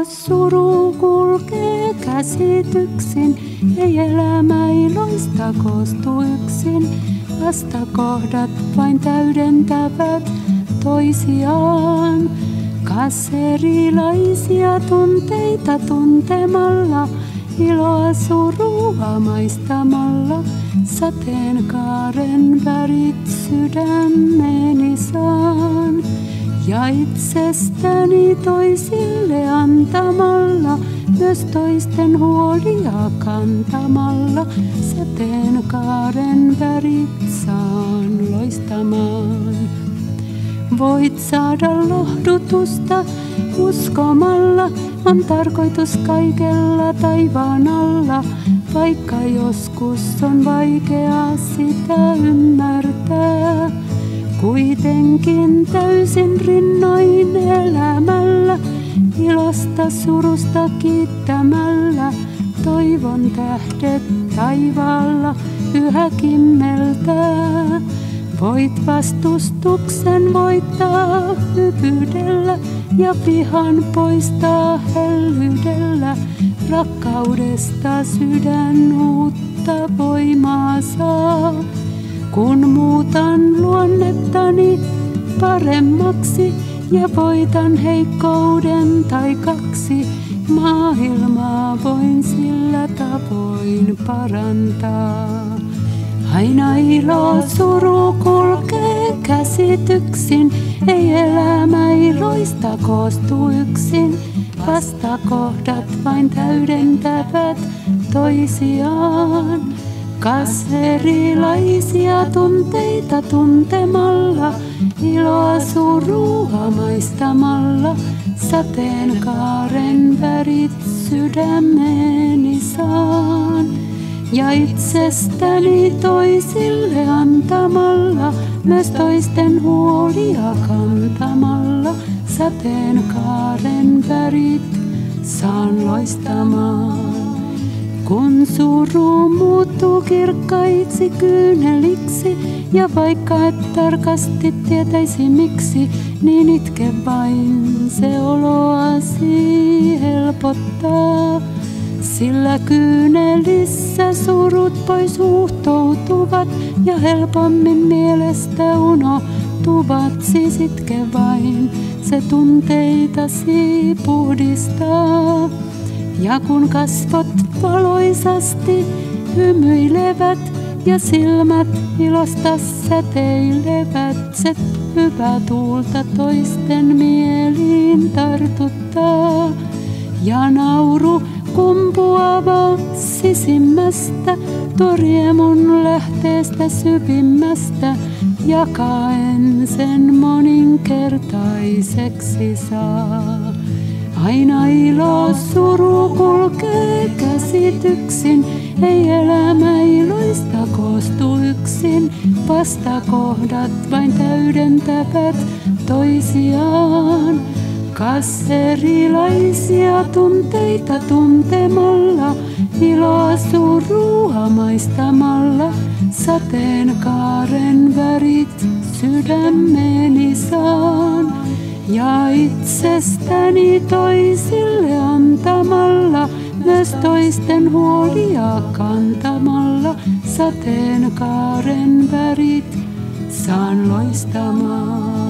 suru kulkee käsityksin, ei elämä iloista koostu yksin. Vastakohdat vain täydentävät toisiaan. Kas erilaisia tunteita tuntemalla, iloa surua maistamalla, sateenkaaren värit sydämeeni saan. Ja itsestäni toisille antamalla, myös toisten huolia kantamalla, sateenkaaren värit saan loistamaan. Voit saada lohdutusta uskomalla, on tarkoitus kaikella taivaan alla, vaikka joskus on vaikeaa sitä ymmärtää. Kuitenkin täysin rinnoin elämällä, ilosta surusta kiittämällä, toivon tähdet taivaalla yhä kimmeltää. Voit vastustuksen voittaa hyvyydellä ja vihan poistaa hellyydellä. Rakkaudesta sydän uutta voimaa saa. Kun muutan luonnettani paremmaksi ja voitan heikkouden tai kaksi, maailmaa voin sillä tavoin parantaa. Aina ilo suru kulkee käsityksin, ei elämä iloista koostu yksin. Vastakohdat vain täydentävät toisiaan. Kas erilaisia tunteita tuntemalla, iloa surua maistamalla, sateenkaaren värit sydämeeni saan. Ja itsestäni toisille antamalla, myös toisten huolia kantamalla, sateenkaaren värit saan loistamaan. Kun suru muuttuu kirkkaiksi kyyneliksi, ja vaikka et tarkasti tietäisi miksi, niin itke vain, se oloasi helpottaa. Sillä kyynelissä surut pois huuhtoutuvat ja helpommin mielestä unohtuvat. Siis itke vain, se tunteitasi puhdistaa. Ja kun kasvot valoisasti hymyilevät ja silmät ilosta säteilevät, se hyvä tuulta toisten mieliin tartuttaa. Ja nauru kumpuava sisimmästä, tuo riemun lähteestä syvimmästä, jakaen sen moninkertaiseksi saa. Aina ilo suru kulkee käsityksin, ei elämä iloista koostu yksin. Vastakohdat vain täydentävät toisiaan. Kas erilaisia tunteita tuntemalla, iloa surua maistamalla, sateenkaaren värit sydämeeni saan. Ja itsestäni toisille antamalla, myös toisten huolia kantamalla, sateenkaaren värit saan loistamaan.